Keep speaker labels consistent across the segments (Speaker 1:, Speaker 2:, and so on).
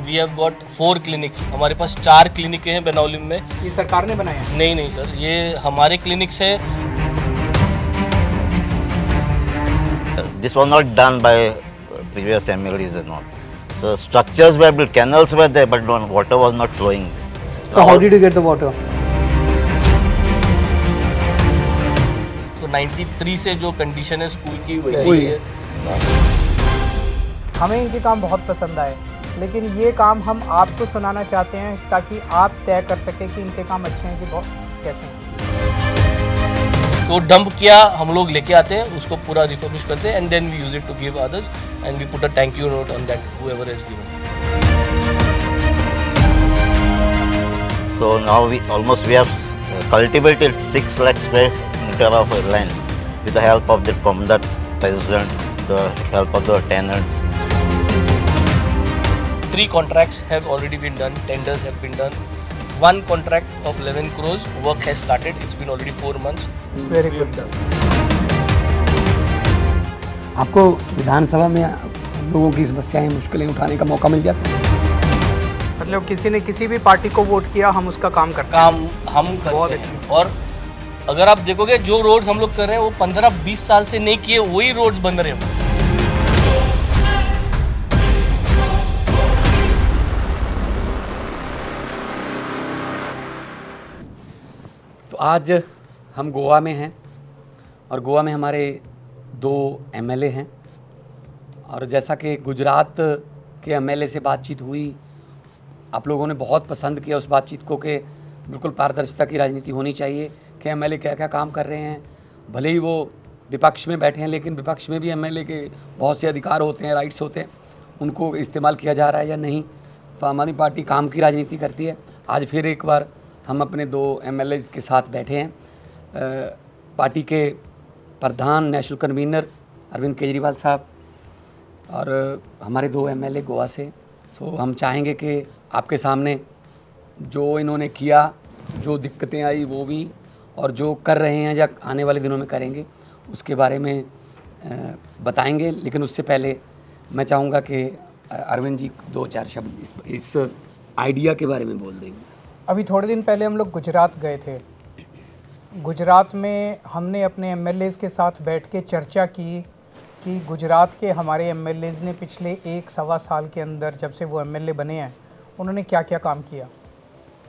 Speaker 1: We have got 4 clinics. हमारे पास 4 क्लिनिकें हैं बेनौलिम में।
Speaker 2: ये सरकार ने बनाया है?
Speaker 1: नहीं नहीं सर, ये हमारे क्लिनिक्स है।
Speaker 3: This was not done by previous MLAs and all. So structures were built, canals were there, but water was not flowing.
Speaker 2: So how did you get the water?
Speaker 1: So 93 से जो condition है school की वैसी ही है।
Speaker 2: हमें इनके काम बहुत पसंद आए, लेकिन ये काम हम आपको सुनाना चाहते हैं ताकि आप तय कर सकें कि इनके काम अच्छे हैं कि बहुत कैसे हैं।
Speaker 1: तो डंप किया हम लोग लेके आते हैं, उसको पूरा रिफर्बिश करते हैं and then we use it to give others and we put a thank you note on that whoever has given.
Speaker 3: So now we have cultivated 6 lakh square meter of land with the help of the Commandant President, the help of the tenants.
Speaker 1: 3 contracts have already been done, tenders have been done. 1 contract of 11 crores, work has started, it's been already 4 months.
Speaker 2: Very good.
Speaker 4: आपको विधानसभा में लोगों की समस्याएं मुश्किलें उठाने का मौका मिल जाता है।
Speaker 2: मतलब किसी ने किसी भी पार्टी को वोट किया, हम उसका काम करते हैं।
Speaker 1: काम हम करते हैं। और अगर आप देखोगे जो रोड्स हम लोग कर रहे हैं वो 15-20 साल से नहीं किए, वही रोड्स बन रहे हैं।
Speaker 4: तो आज हम गोवा में हैं और गोवा में हमारे 2 एमएलए हैं, और जैसा कि गुजरात के एमएलए से बातचीत हुई, आप लोगों ने बहुत पसंद किया उस बातचीत को कि बिल्कुल पारदर्शिता की राजनीति होनी चाहिए कि एमएलए क्या क्या काम कर रहे हैं। भले ही वो विपक्ष में बैठे हैं, लेकिन विपक्ष में भी एमएलए के बहुत से अधिकार होते हैं, राइट्स होते हैं, उनको इस्तेमाल किया जा रहा है या नहीं। तो हमारी पार्टी काम की राजनीति करती है। आज फिर एक बार हम अपने 2 एमएलए के साथ बैठे हैं। पार्टी के प्रधान नेशनल कन्वीनर अरविंद केजरीवाल साहब और हमारे 2 एमएलए गोवा से। सो हम चाहेंगे कि आपके सामने जो इन्होंने किया, जो दिक्कतें आई वो भी, और जो कर रहे हैं या आने वाले दिनों में करेंगे उसके बारे में बताएंगे। लेकिन उससे पहले मैं चाहूँगा कि अरविंद जी 2-4 शब्द इस आइडिया के बारे में बोल देंगे।
Speaker 2: अभी थोड़े दिन पहले हम लोग गुजरात गए थे। गुजरात में हमने अपने एमएलएज़ के साथ बैठ के चर्चा की कि गुजरात के हमारे एमएलएज़ ने पिछले 1-1.25 साल के अंदर, जब से वो एमएलए बने हैं, उन्होंने क्या क्या काम किया।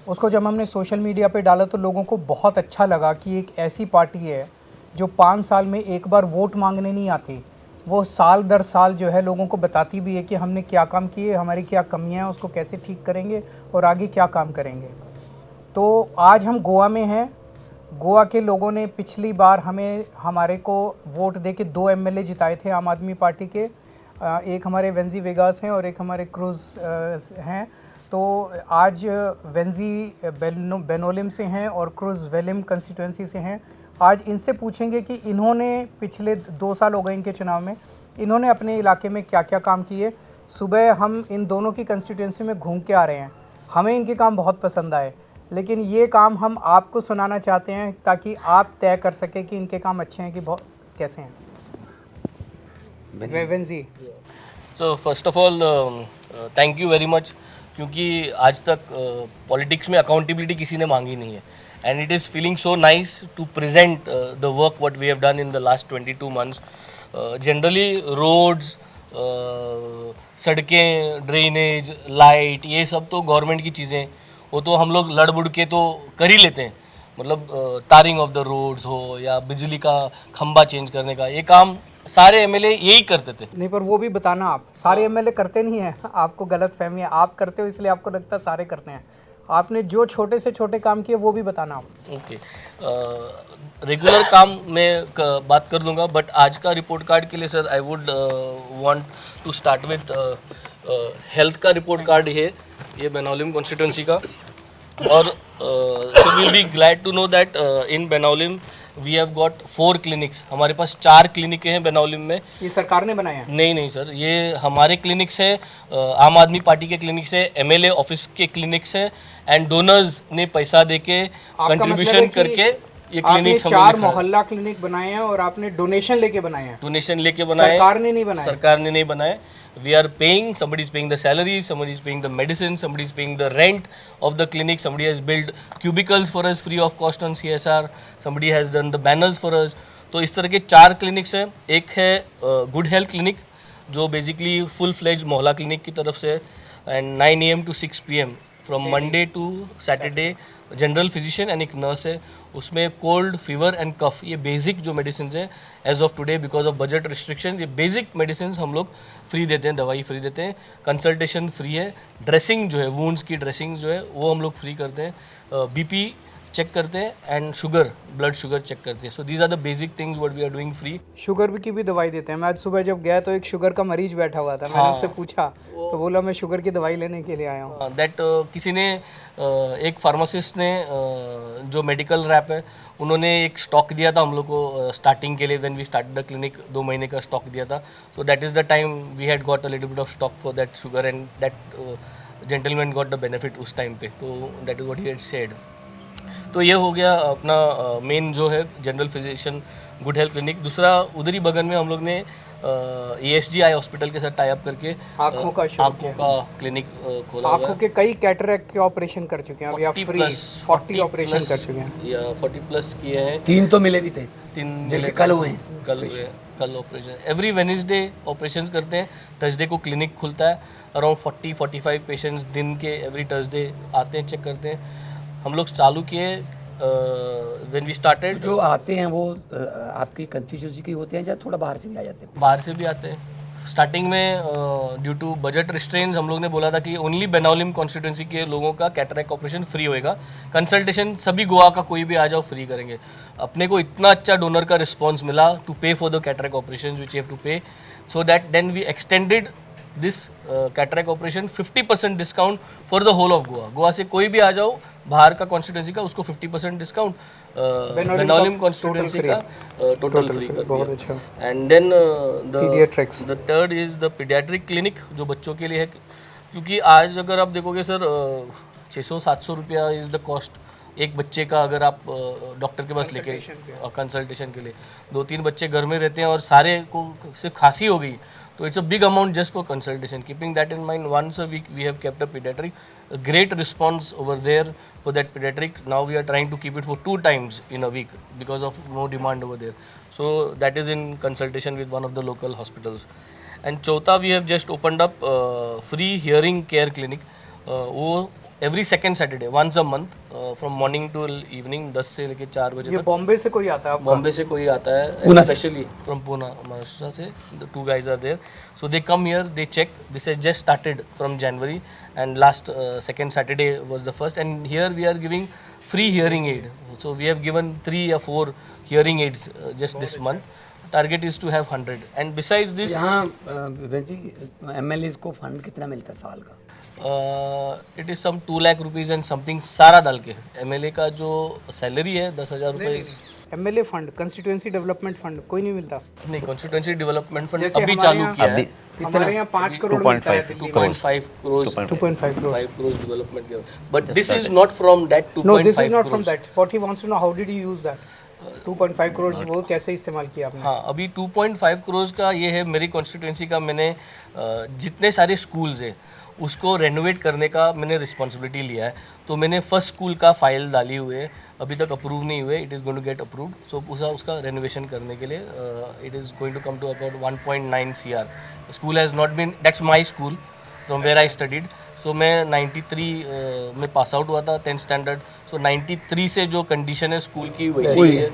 Speaker 2: उसको जब हमने सोशल मीडिया पे डाला तो लोगों को बहुत अच्छा लगा कि एक ऐसी पार्टी है जो 5 साल में एक बार वोट मांगने नहीं आती, वो साल दर साल जो है लोगों को बताती भी है कि हमने क्या काम किए, हमारी क्या कमियां हैं, उसको कैसे ठीक करेंगे और आगे क्या काम करेंगे। तो आज हम गोवा में हैं। गोवा के लोगों ने पिछली बार हमारे को वोट दे के 2 एमएलए जिताए थे आम आदमी पार्टी के। एक हमारे वेंजी वेगास हैं और एक हमारे क्रूज हैं। तो आज वेंजी बेनोलिम से हैं और क्रूज वेलिम कंस्टिट्यूंसी से हैं। आज इनसे पूछेंगे कि इन्होंने पिछले 2 साल हो गए इनके चुनाव में, इन्होंने अपने इलाके में क्या क्या काम किए। सुबह हम इन दोनों की कंस्टिट्यूंसी में घूम के आ रहे हैं। हमें इनके काम बहुत पसंद आए, लेकिन ये काम हम आपको सुनाना चाहते हैं ताकि आप तय कर सकें कि इनके काम अच्छे हैं कि बहुत कैसे हैं। Venzy.
Speaker 1: So first of all thank you very much, क्योंकि आज तक पॉलिटिक्स में अकाउंटेबिलिटी किसी ने मांगी नहीं है and it is feeling so nice to present the work what we have done in the last 22 months. Generally roads, सड़कें, ड्रेनेज, लाइट, ये सब तो गवर्नमेंट की चीज़ें, वो तो हम लोग लड़ बुड़ के तो कर ही लेते हैं। मतलब तारिंग ऑफ द रोड्स हो या बिजली का खंबा चेंज करने का, ये काम सारे एमएलए यही करते थे।
Speaker 2: नहीं, पर वो भी बताना, आप सारे एमएलए करते नहीं हैं। आपको गलत फहमी है, आप करते हो इसलिए आपको लगता है सारे करते हैं। आपने जो छोटे से छोटे काम किए वो भी बताना आप।
Speaker 1: ओके, रेगुलर काम में बात कर दूंगा, बट आज का रिपोर्ट कार्ड के लिए sir I would want to start with health का रिपोर्ट कार्ड है, ये बेनौलिम कॉन्स्टिट्यूंसी का। और so will be glad to know that in Benaulim we have got 4 clinics. हमारे पास 4 क्लिनिकें हैं बेनौलिम में।
Speaker 2: ये सरकार ने बनाया है?
Speaker 1: नहीं नहीं सर, ये हमारे क्लिनिक्स है, आम आदमी पार्टी के क्लिनिक्स है, एमएलए ऑफिस के क्लिनिक्स है एंड डोनर्स ने पैसा देके कंट्रीब्यूशन करके ये
Speaker 2: आपने
Speaker 1: क्लिनिक
Speaker 2: 4 मोहल्ला क्लिनिक बनाए हैं और आपने डोनेशन लेके बनाए हैं,
Speaker 1: डोनेशन लेके बनाए,
Speaker 2: सरकार ने नहीं बनाए।
Speaker 1: सरकार ने नहीं बनाए. We are paying, somebody is paying the salary, somebody is paying the medicine, somebody is paying the rent of the clinic, somebody has built cubicles for us free of cost on CSR, somebody has done the banners for us. तो इस तरह के 4 clinics हैं. एक है good health clinic जो basically full fledge Mohalla clinic की तरफ से है, and 9 AM to 6 PM from Monday to Saturday. General physician and एक नर्स है. उसमें कोल्ड, फीवर एंड कफ, ये बेसिक जो मेडिसिन है as of today because of budget restriction, ये बेसिक मेडिसिन हम लोग फ्री देते हैं, दवाई फ्री देते हैं. कंसल्टेशन फ्री है. ड्रेसिंग जो है, वूंड्स की ड्रेसिंग जो है वो हम लोग फ्री करते हैं. बीपी चेक करते हैं and sugar, blood sugar check करते हैं. So these are the basic things what we are doing free.
Speaker 2: Sugar की भी दवाई देते हैं. मैं आज सुबह जब गया तो एक शुगर का मरीज बैठा हुआ था. मैंने उससे पूछा तो बोला मैं शुगर की दवाई लेने के लिए आया हूँ.
Speaker 1: दैट किसी ने एक फार्मासिस्ट ने जो मेडिकल रैप है उन्होंने एक स्टॉक दिया था हम लोग को स्टार्टिंग के लिए. When we started the clinic 2 महीने का स्टॉक दिया था. So that is the time we had got a little bit of stock for that sugar and that gentleman got the benefit उस टाइम पे. तो that is what he had said. तो ये हो गया अपना मेन जो है general physician good health clinic. दूसरा उधर ही बगल में हम लोग ने ESG आई हॉस्पिटल के साथ टाई अप करके
Speaker 2: आँखों का
Speaker 1: क्लिनिक खोला हुआ
Speaker 2: आँखों के कई कैटरेक्ट के ऑपरेशन कर चुके हैं. अभी आप फ्री 40 ऑपरेशन कर चुके हैं
Speaker 1: या 40+ किए हैं.
Speaker 4: 3 तो मिले भी थे,
Speaker 1: 3
Speaker 4: जिनके कल हुए
Speaker 1: कल ऑपरेशन. एवरी वेडनेसडे ऑपरेशन करते हैं. थर्सडे को क्लिनिक खुलता है. अराउंड 40-45 पेशेंट्स दिन के एवरी थर्सडे आते हैं, चेक करते हैं. हम लोग चालू किए व्हेन वी स्टार्टेड.
Speaker 4: जो आते हैं वो आपकी कंस्टिट्यूंसी की होते हैं या थोड़ा बाहर से भी आ जाते हैं?
Speaker 1: बाहर से भी आते हैं. स्टार्टिंग में ड्यू टू बजट रिस्ट्रेंट्स हम लोग ने बोला था कि ओनली बेनाउलिम कॉन्स्टिट्यूंसी के लोगों का कैटरेक्ट ऑपरेशन फ्री होएगा. कंसल्टेशन सभी गोवा का कोई भी आ जाओ फ्री करेंगे. अपने को इतना अच्छा डोनर का रिस्पॉन्स मिला to pay for the cataract operation which have to pay. So that then we extended this cataract operation 50% discount for the whole of Goa. Goa से कोई भी आ जाओ बाहर का कॉन्स्टिट्यूंसी का, उसको 50% डिस्काउंट बेनाउलिम कॉन्स्टिट्यूंसी का टोटल फ्री कर दिया. And then the third is the pediatric clinic जो बच्चों के लिए है. क्योंकि आज अगर आप देखोगे सर 600-700 रुपया इज़ द कॉस्ट एक बच्चे का. अगर आप डॉक्टर के पास लेके कंसल्टेशन के लिए 2-3 बच्चे घर में रहते हैं और सारे को सिर्फ खांसी हो गई तो it's a big amount just for consultation. Keeping that in mind, once a week we have kept a pediatric. Great response over there for that pediatric. Now we are trying to keep it for 2 times in a week because of no demand over there. So that is in consultation with one of the local hospitals. And चौथा we have just opened up free hearing care clinic. वो every second Saturday once a month from morning to evening 10 से लेके 4 बजे
Speaker 2: ये
Speaker 1: तक.
Speaker 2: बॉम्बे से कोई आता है?
Speaker 1: बॉम्बे से कोई आता है, स्पेशली फ्रॉम पूना महाराष्ट्र से. The 2 guys are there. So they come here, they check. This has just started from January and last second Saturday was the first. And here we are giving free hearing aid. So we have given 3 or 4 hearing aids just this month. Target is to have 100. And besides this,
Speaker 4: यहाँ विवेक जी MLAs को fund कितना मिलता है साल का?
Speaker 1: It is some 2 lakh rupees and something सारा डाल के. MLA का जो सैलरी है 10,000 रुपये.
Speaker 2: MLA fund, constituency development fund कोई नहीं मिलता?
Speaker 1: नहीं, कॉन्स्टिट्यूएंसी डेवलपमेंट फंड
Speaker 2: जैसे
Speaker 1: अभी
Speaker 2: हमारे
Speaker 1: चालू
Speaker 2: यहाँ-
Speaker 1: किया है.
Speaker 2: हमारे यहाँ 5 करोड़ मिलता है.
Speaker 1: 2.5 crores.
Speaker 2: 2.5 crores.
Speaker 1: 5 crores development here. But this is not from that 2.5
Speaker 2: No, this is not from
Speaker 1: crores.
Speaker 2: that. What he wants to know, how did you use that? 2.5 crores वो कैसे इस्तेमाल किया आपने?
Speaker 1: हाँ, अभी 2.5 crores का ये है. मेरी कॉन्स्टिट्यूएंसी का मैंने जितने सारे स्कूल्स है उसको रेनोवेट करने का मैंने रिस्पॉन्सिबिलिटी लिया है. तो मैंने फर्स्ट स्कूल का फाइल डाली हुई है, अभी तक अप्रूव नहीं हुए. It is going to get approved. So उसका रेनोवेशन करने के लिए it is going to come to about 1.9 CR. School has not been, that's my school from where I studied. So मैं 93 में पास आउट हुआ था 10th स्टैंडर्ड. सो 93 से जो कंडीशन है स्कूल की वैसी ही है.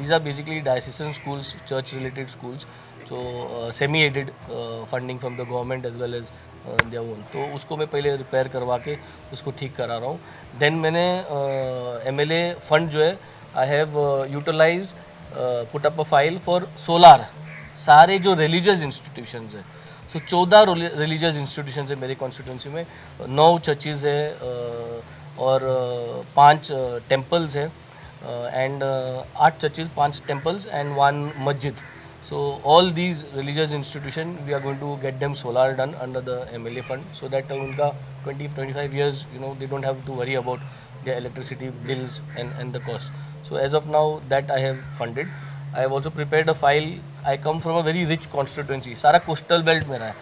Speaker 1: These are basically diocesan schools, church related schools. So semi aided funding from the government as well as their own. तो उसको मैं पहले रिपेयर करवा के उसको ठीक करा रहा हूँ. देन मैंने MLA फंड जो है I have utilise put up a file for solar. सारे जो रिलीजियस इंस्टीट्यूशंस है, सो 14 रिलीजियस इंस्टीट्यूशंस है मेरी कॉन्स्टिट्यूंसी में. 9 चर्चेज़ है और 5 टेम्पल्स है and 8 churches, 5 temples and 1 masjid. So all these religious institutions we are going to get them solar done under the MLA fund so that unka 20-25 years they don't have to worry about their electricity bills and the cost. So as of now, that I have funded. I have also prepared a file. I come from a very rich constituency. सारा coastal belt मेरा है.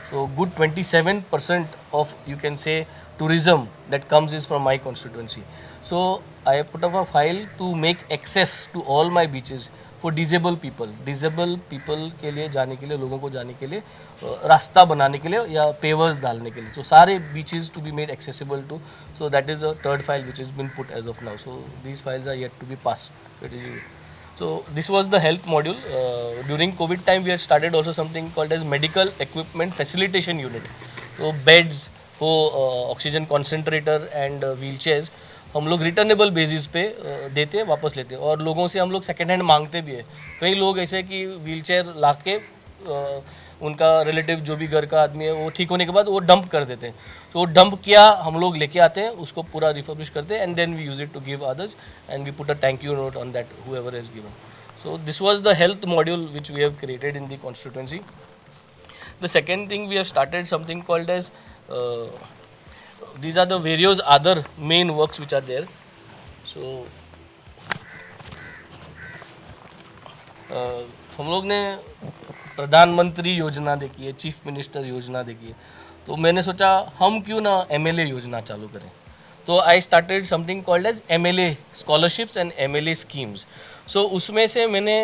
Speaker 1: So good 27% of, you can say, tourism that comes is from my constituency. So I put up a file to make access to all my beaches for disabled people. Disabled people के लिए जाने के लिए, लोगों को जाने के लिए रास्ता बनाने के लिए या pavers डालने के लिए. So सारे beaches to be made accessible to. So that is the third file which has been put as of now. So these files are yet to be passed. So this was the health module. During COVID time, we had started also something called as medical equipment facilitation unit. So beds, oxygen concentrator and wheelchairs हम लोग returnable basis पे देते हैं, वापस लेते हैं. और लोगों से हम लोग सेकेंड हैंड मांगते भी है. कई लोग ऐसे कि व्हीलचेयर ला के उनका रिलेटिव जो भी घर का आदमी है वो ठीक होने के बाद वो डंप कर देते हैं. तो वो डंप किया हम लोग लेके आते हैं, उसको पूरा रिफर्बिश करते हैं and then we use it to give others and we put a thank you note on that whoever has given. So this was the health module which we have created in the constituency. The second thing, we have started something called as these are the various other main works which are there. So हम लोग ने प्रधानमंत्री योजना देखी है, chief minister योजना देखी है, तो मैंने सोचा हम क्यों ना एमएलए योजना चालू करें. तो I started something called as MLA scholarships and MLA schemes. So उसमें से मैंने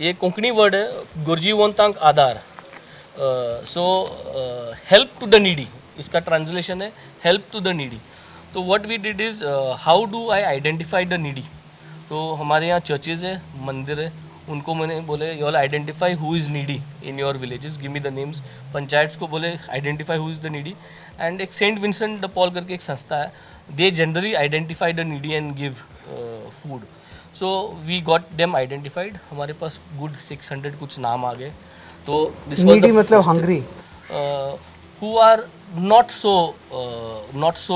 Speaker 1: ये कोंकणी वर्ड है गोरजीवंतांक आधार. So help to the needy, इसका ट्रांसलेशन है हेल्प टू द नीडी. तो what we did is how do I identify the needy. तो हमारे यहाँ चर्चेज है, मंदिर है, उनको मैंने बोले you all identify who is needy in your villages, give me the names. Panchayats को बोले identify who is the needy. And एक सेंट विंसेंट द पॉल करके एक संस्था है, they generally identify the needy and give food. So we got them identified. हमारे पास good 600 कुछ नाम आ गए. तो दिस वाज द
Speaker 2: मतलब hungry,
Speaker 1: who are not so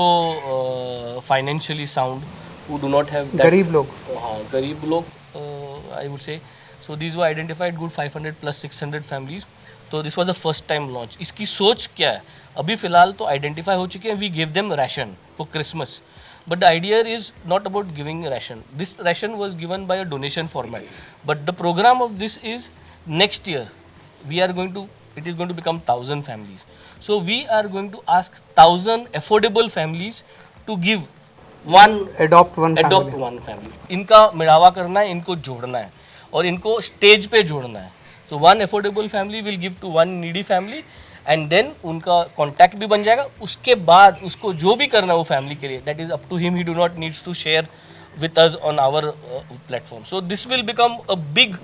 Speaker 1: financially sound, who do not have that,
Speaker 2: गरीब लोग.
Speaker 1: हाँ गरीब लोग I would say. So these were identified, good 500 plus 600 families. तो this was the first time launch. इसकी सोच क्या है, अभी फ़िलहाल तो आइडेंटिफाई हो चुके हैं. We give them ration for Christmas, but the idea is not about giving ration. This ration was given by a donation format, but the program of this is next year it is going to become 1,000 families. So we are going to ask 1,000 affordable families to give
Speaker 2: adopt one
Speaker 1: family. इनका मिलावा करना है, इनको जोड़ना है और इनको stage पे जोड़ना है. So one affordable family will give to one needy family and then उनका कॉन्टैक्ट भी बन जाएगा. उसके बाद उसको जो भी करना है वो फैमिली के लिए, that is up to him. He do not needs to share with us on our platform. So this will become a big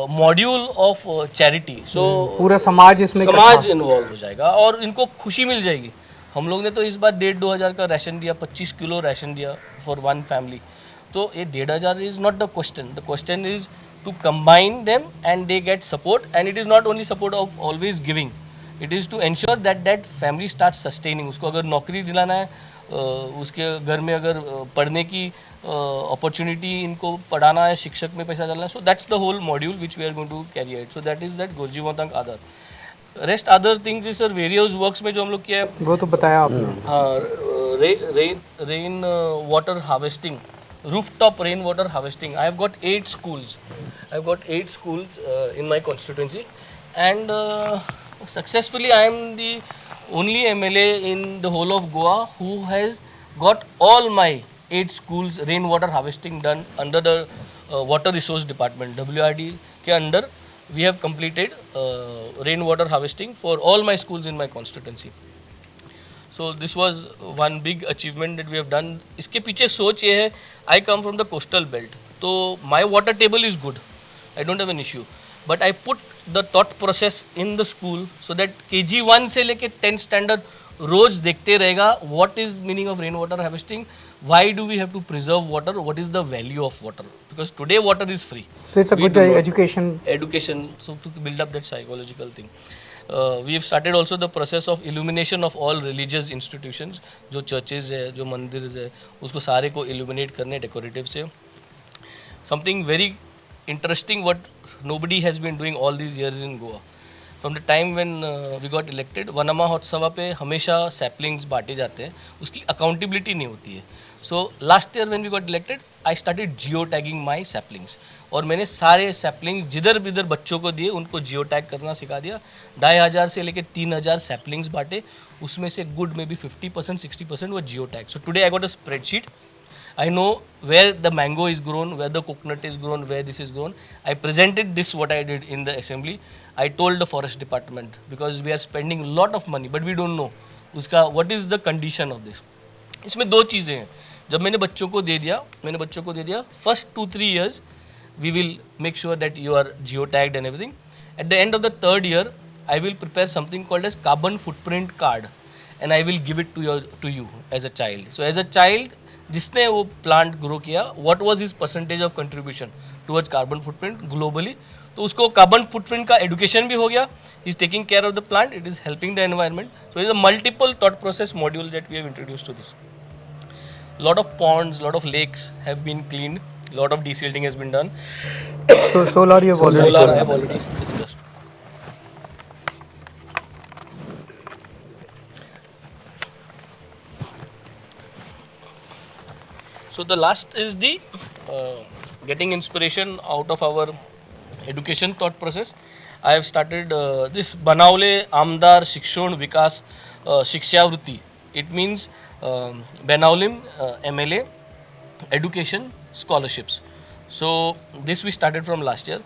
Speaker 1: module of charity. So
Speaker 2: पूरा समाज इसमें
Speaker 1: इन्वॉल्व हो जाएगा और इनको खुशी मिल जाएगी. हम लोग ने तो इस बार 1,500-2 हज़ार का राशन दिया, 25 किलो राशन दिया फॉर वन फैमिली. तो ये 1,500 हज़ार is not the question. The question is to combine them and they get support. And it is not only support of always giving, it is to ensure that family start sustaining. उसको अगर नौकरी दिलाना है, उसके घर में अगर पढ़ने की अपॉर्चुनिटी, इनको पढ़ाना है, शिक्षक में पैसा डालना है. So that's the whole module which we are going to carry out. So that is that गोरजीवंतांक आधार. Rest other things is sir various works में जो हम लोग किया है
Speaker 2: वो तो बताया आपने.
Speaker 1: हाँ, rain water harvesting, rooftop rainwater harvesting. I have got 8 schools. I have got 8 schools in my constituency, and successfully I am the only MLA in the whole of Goa who has got all my 8 schools rainwater harvesting done under the water resource department, WRD के अंदर. We have completed rainwater harvesting for all my schools in my constituency. So this was one big achievement that we have done. इसके पीछे सोच ये है, I come from the coastal belt, तो my water table is good, I don't have an issue, but I put the thought process in the school so that KG1 से लेके 10th standard रोज देखते रहेगा what is meaning of rainwater harvesting, why do we have to preserve water, what is the value of water, because today water is free.
Speaker 2: So it's a good
Speaker 1: education, so to build up that psychological thing. We have started also the process of illumination of all religious institutions. जो churches है, जो मंदिर है, उसको सारे को illuminate करने decorative से. Something very interesting what nobody has been doing all these years in Goa. From the time when we got elected Vanamahotsav पे हमेशा सैपलिंग्स बांटे जाते हैं, उसकी अकाउंटेबिलिटी नहीं होती है. So last year when we got elected I started geo tagging my saplings, और मैंने सारे सैपलिंग्स जिधर बिधर बच्चों को दिए उनको जियो टैग करना सिखा दिया. 2500 से लेकर 3000 सैपलिंग्स बांटे, उसमें से गुड में भी 50% 60% वो geo tag. So today I got a spreadsheet. I know where the mango is grown, where the coconut is grown, where this is grown. I presented this what I did in the assembly. I told the forest department because we are spending a lot of money, but we don't know उसका what is the condition of this. इसमें दो चीज़ें हैं. जब मैंने बच्चों को दे दिया first 2-3 years we will make sure that you are geotagged and everything. At the end of the 3rd year I will prepare something called as carbon footprint card and I will give it to you as a child. So as a child जिसने वो plant grow किया, what was his percentage of contribution towards carbon footprint globally, तो उसको carbon footprint का education भी हो गया. Is taking care of the plant, it is helping the environment. So is a multiple thought process module that we have introduced to this. Lot of ponds, lot of lakes have been cleaned, lot of desilting has been done.
Speaker 2: So solar you have already
Speaker 1: Solar I
Speaker 2: told.
Speaker 1: have already discussed. So the last is the getting inspiration out of our education thought process. I have started this Banavle Amdar Shikshon Vikas Shikshavruti. It means Banavlim MLA education scholarships. So this we started from last year.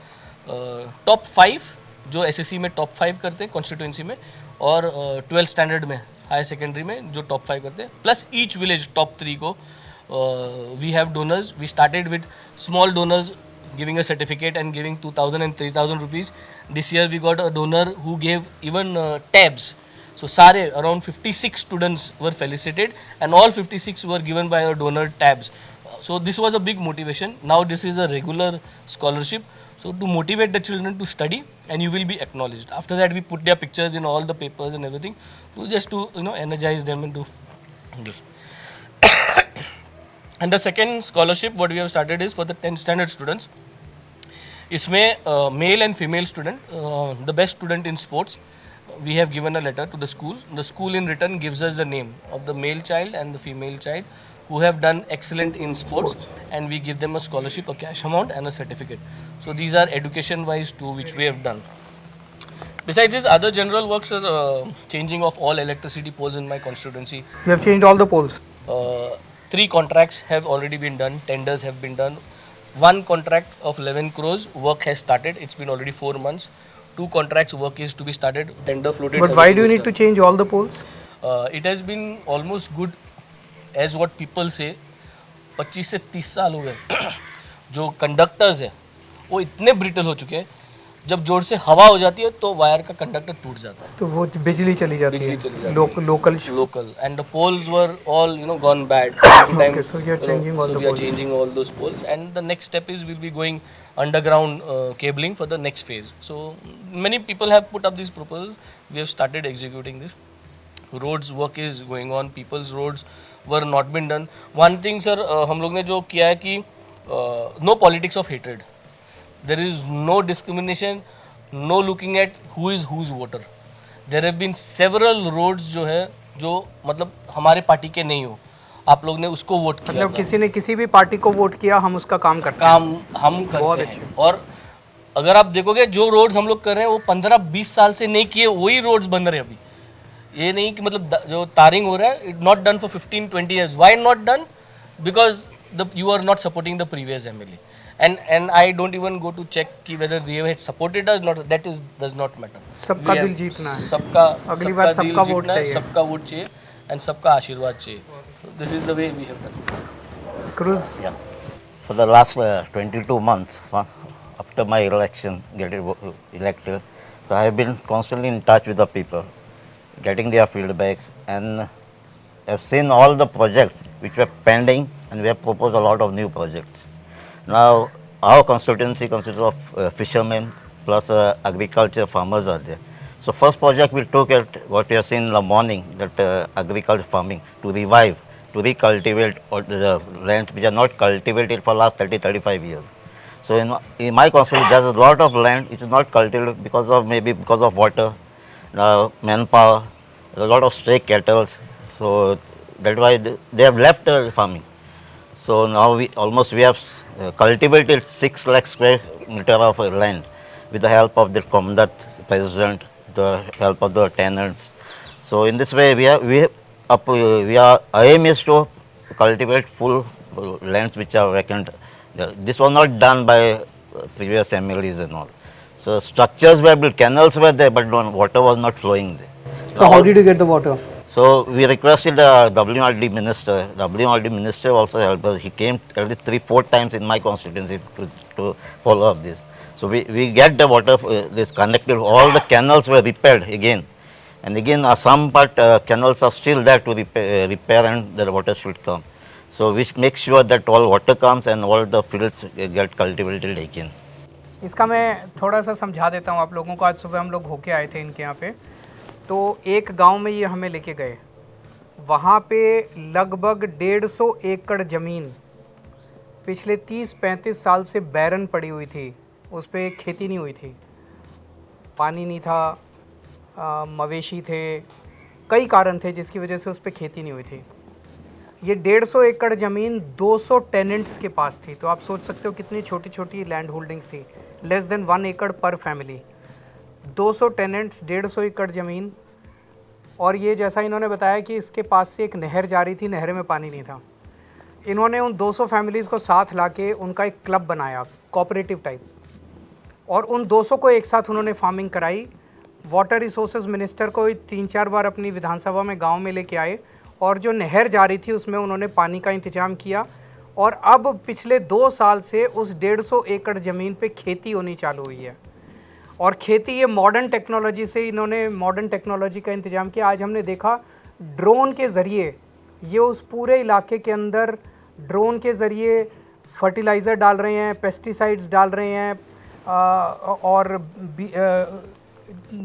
Speaker 1: Top 5 जो SSC में top 5 करते हैं constituency में, और 12th standard में higher secondary में जो top 5 करते हैं, प्लस ईच विलेज टॉप 3 को we have donors. We started with small donors giving a certificate and giving 2,000 and 3,000 rupees. This year we got a donor who gave even tabs. So sare around 56 students were felicitated and all 56 were given by a donor tabs. So this was a big motivation. Now this is a regular scholarship. So to motivate the children to study and you will be acknowledged. After that we put their pictures in all the papers and everything to just to energize them and do this. And the second scholarship what we have started is for the 10th standard students. इसमें male and female student, the best student in sports, we have given a letter to the school. The school in return gives us the name of the male child and the female child who have done excellent in sports, and we give them a scholarship, a cash amount and a certificate. So these are education wise too which we have done. Besides this, other general works are changing of all electricity poles in my constituency.
Speaker 2: You have changed all the poles.
Speaker 1: 3 contracts have already been done, tenders have been done. 1 contract of 11 crores, work has started, it's been already 4 months. 2 contracts, work is to be started, tender floated.
Speaker 2: But why do you need to change all the poles?
Speaker 1: It has been almost good as what people say. 25 से 30 साल हो गए जो conductors है वो इतने brittle हो चुके हैं, जब जोर से हवा हो जाती है तो वायर का कंडक्टर टूट जाता है,
Speaker 2: तो वो बिजली चली जाती
Speaker 1: बिजली
Speaker 2: है
Speaker 1: चली जाती local, and the poles were all gone bad.
Speaker 2: Okay, so you are changing all
Speaker 1: so
Speaker 2: the
Speaker 1: we are
Speaker 2: poles.
Speaker 1: changing all those poles, and the next step is we'll be going underground cabling for the next phase. So many people have put up these proposals. We have started executing this. Roads work is going on. People's roads were not been done. One thing sir, हम लोग ने जो किया है कि no politics of hatred. There is no discrimination, no looking at who is whose voter. There have been several roads जो है जो मतलब हमारे पार्टी के नहीं हो, आप लोग ने उसको वोट किया
Speaker 2: मतलब
Speaker 1: था।
Speaker 2: किसी ने किसी भी पार्टी को वोट किया, हम उसका काम करते हैं.
Speaker 1: काम हम करते हैं, और अगर आप देखोगे जो रोड्स हम लोग कर रहे हैं वो 15-20 साल से नहीं किए वही रोड्स बन रहे हैं अभी. ये नहीं कि मतलब जो तारिंग हो रहा है, it not done for 15-20 years. Why not done? Because you are not supporting the previous MLA. And I don't even go to check कि whether they had supported us, not that does not matter.
Speaker 2: सबका दिल जीतना है.
Speaker 1: सबका
Speaker 2: अगली बार
Speaker 1: दिल
Speaker 2: सबका vote
Speaker 1: जीतना है,
Speaker 2: चाहिए.
Speaker 1: सबका वोट चाहिए and सबका आशीर्वाद चाहिए. So this is the way we have done.
Speaker 2: Cruz,
Speaker 3: Yeah. For the last 22 months, after my election, getting elected, so I have been constantly in touch with the people, getting their feedbacks, and have seen all the projects which were pending, and we have proposed a lot of new projects. Now, our constituency consists of fishermen plus agriculture farmers are there. So first project we took at what we have seen in the morning, that agriculture farming, to revive, to recultivate all the lands which are not cultivated for last 30-35 years. So in my constituency, there's a lot of land which is not cultivated because of maybe because of water, manpower, a lot of stray cattle. So that's why they have left farming. So now we have cultivated 6 lakh square meter of land with the help of the Comdat president, the help of the tenants. So in this way our aim is to cultivate full lands which are vacant. This was not done by previous MLAs and all. So structures were built, canals were there, but water was not flowing there.
Speaker 2: So how did you get the water?
Speaker 3: So we requested the WRD minister. WRD minister also helped us. He came at least 3-4 times in my constituency to follow up this. So we get the water, this connected, all the canals were repaired again. And again some part canals are still there to repair and the water should come. So we make sure that all water comes and all the fields get cultivated again.
Speaker 2: इसका मैं थोड़ा सा समझा देता हूँ आप लोगों को। आज सुबह हम लोग होके आए थे इनके यहाँ पे, तो एक गांव में ये हमें लेके गए। वहाँ पे लगभग 150 एकड़ ज़मीन पिछले 30-35 साल से बैरन पड़ी हुई थी, उस पर खेती नहीं हुई थी, पानी नहीं था, मवेशी थे, कई कारण थे जिसकी वजह से उस पर खेती नहीं हुई थी। ये 150 एकड़ ज़मीन 200 टेनेंट्स के पास थी, तो आप सोच सकते हो कितनी छोटी छोटी लैंड होल्डिंग्स थी, लेस देन 1 एकड़ पर फैमिली। 200 टेनेंट्स, 150 एकड़ ज़मीन। और ये जैसा इन्होंने बताया कि इसके पास से एक नहर जा रही थी, नहर में पानी नहीं था। इन्होंने उन 200 फैमिलीज़ को साथ लाके उनका एक क्लब बनाया, कोऑपरेटिव टाइप, और उन 200 को एक साथ उन्होंने फार्मिंग कराई। वाटर रिसोर्सेज मिनिस्टर को 3-4 बार अपनी विधानसभा में गांव में लेके आए, और जो नहर जा रही थी उसमें उन्होंने पानी का इंतजाम किया। और अब पिछले 2 साल से उस 150 एकड़ ज़मीन पे खेती होनी चालू हुई है। और खेती ये मॉडर्न टेक्नोलॉजी से, इन्होंने मॉडर्न टेक्नोलॉजी का इंतज़ाम किया। आज हमने देखा ड्रोन के ज़रिए ये उस पूरे इलाके के अंदर ड्रोन के ज़रिए फर्टिलाइज़र डाल रहे हैं, पेस्टिसाइड्स डाल रहे हैं,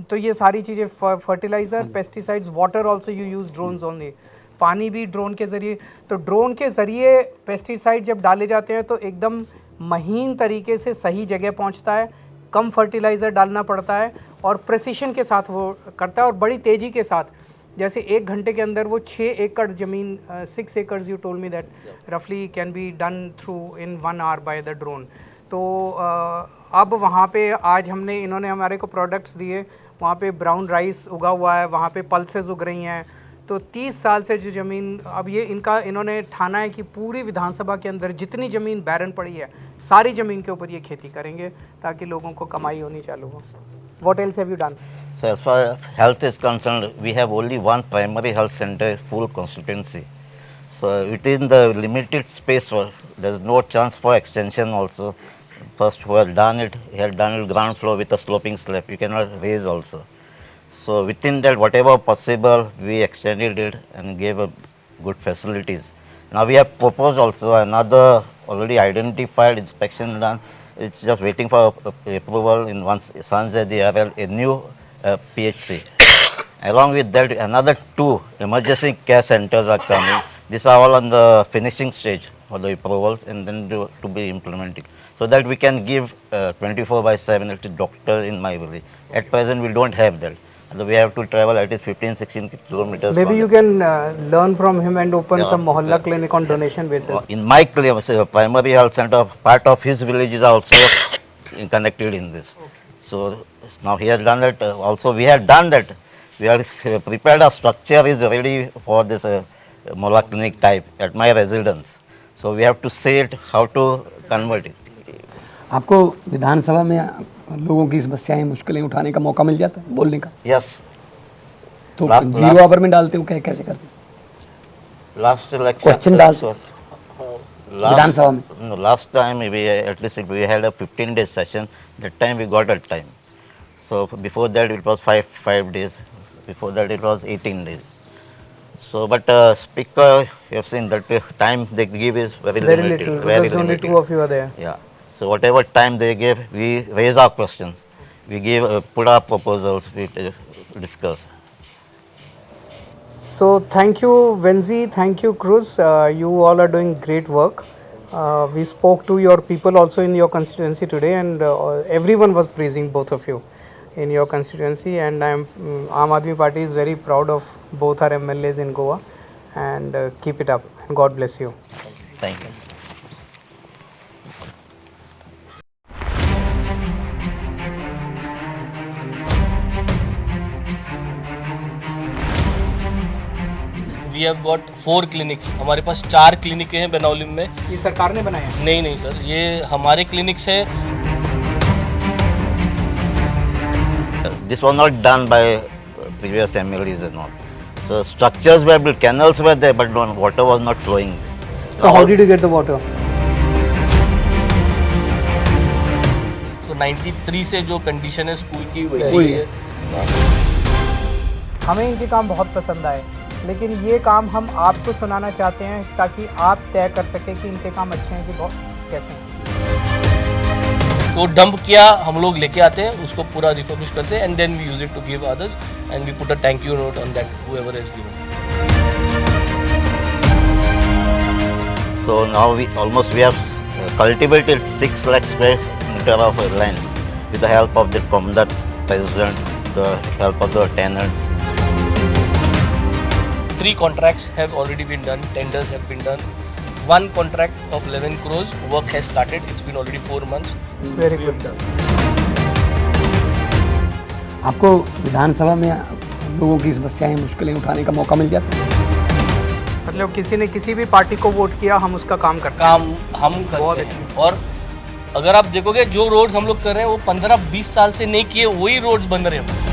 Speaker 2: तो ये सारी चीज़ें fertiliser, pesticides, water also you use drones only, पानी भी ड्रोन के ज़रिए। तो ड्रोन के ज़रिए पेस्टिसाइड जब डाले जाते हैं तो एकदम महीन तरीके से सही जगह पहुंचता है, कम फर्टिलाइज़र डालना पड़ता है और प्रेसिशन के साथ वो करता है और बड़ी तेज़ी के साथ। जैसे 1 घंटे के अंदर वो 6 एकड़ ज़मीन, 6 acres you told me that रफली can be done through in 1 hour by the drone. तो अब वहाँ पे आज इन्होंने हमारे को प्रोडक्ट्स दिए। वहाँ पे ब्राउन राइस उगा हुआ है, वहाँ पे पल्सेस उग रही हैं। तो 30 साल से जो ज़मीन, अब ये इन्होंने ठाना है कि पूरी विधानसभा के अंदर जितनी ज़मीन बैरन पड़ी है सारी ज़मीन के ऊपर ये खेती करेंगे ताकि लोगों को कमाई होनी चालू हो। What else have you done?
Speaker 3: So as far as health is concerned, we have only one primary health center, full constituency. So within the limited space, there is no chance for extension also. First who had done it ground floor with a sloping slab. You cannot raise also. So within that, whatever possible, we extended it and gave a good facilities. Now we have proposed also another already identified inspection done. It's just waiting for approval in once Sanjay a new PHC. Along with that, another 2 emergency care centers are coming. These are all on the finishing stage for the approvals and then to be implemented. So that we can give 24/7 to doctor in my village. At present, we don't have that. We have to travel at least 15-16 kilometers.
Speaker 2: Maybe you can learn from him and open some mohalla clinic on donation basis.
Speaker 3: In my clinic, primary health center, part of his village is also connected in this. So now he has done that. Also, we have done that. We are prepared. A structure is ready for this mohalla clinic type at my residence. So we have to say it, how to convert it.
Speaker 4: आपको विधानसभा में लोगों की समस्याएं, मुश्किलें उठाने का मौका मिल जाता है, बोलने का?
Speaker 3: Yes.
Speaker 4: तो जीरो आवर में डालते हो, कैसे करते हो?
Speaker 3: Last election.
Speaker 4: क्वेश्चन डालते हो विधानसभा में?
Speaker 3: No, last time at least we had a 15-day session. That time we got a time. So before that it was 5 days. Before that it was 18 days. So but speaker, you have seen that time they give is very limited.
Speaker 2: Little,
Speaker 3: Very
Speaker 2: because only
Speaker 3: limited.
Speaker 2: 2 of you are there.
Speaker 3: Yeah. So whatever time they gave, we raise our questions. We put our proposals, we discuss.
Speaker 2: So thank you Venzi, thank you Cruz, you all are doing great work. We spoke to your people also in your constituency today, and everyone was praising both of you in your constituency. And Aam Aadmi Party is very proud of both our MLAs in Goa, and keep it up. And God bless you.
Speaker 3: Thank you.
Speaker 1: We have got 4 clinics, हमारे पास 4 क्लिनिकें हैं बेनौली में।
Speaker 2: ये सरकार ने बनाया है?
Speaker 1: नहीं नहीं सर, ये हमारे क्लिनिक्स है।
Speaker 3: This was not done by previous MLAs and all. So structures were built, canals were there, but water was not flowing.
Speaker 2: So how did you get the water?
Speaker 1: So 93 से जो condition है school की वैसी ही है।
Speaker 2: हमें इनके काम बहुत पसंद आए, लेकिन ये काम हम आपको सुनाना चाहते हैं ताकि आप तय कर सकें कि इनके काम अच्छे हैं कि बहुत कैसे हैं।
Speaker 1: तो डंप किया हम लोग लेके आते हैं, उसको पूरा रिफर्बिश करते हैं, and then we use it to give others, and we put a thank you note on that whoever has given.
Speaker 3: So now we have cultivated 6 lakh square meter of land with the help of the Commandant President, the help of the tenants.
Speaker 1: 3 contracts have already been done, tenders have been done. 1 contract of 11 crores, work has started, it's been already 4 months.
Speaker 2: Very good.
Speaker 4: आपको विधानसभा में लोगों की समस्याएं मुश्किलें उठाने का मौका मिल जाता है?
Speaker 2: मतलब किसी ने किसी भी पार्टी को वोट किया, हम उसका काम करते
Speaker 1: काम हम
Speaker 2: बहुत
Speaker 1: करते हैं। और अगर आप देखोगे जो रोड्स हम लोग कर रहे हैं वो 15-20 साल से नहीं किए वही रोड्स बन रहे हैं।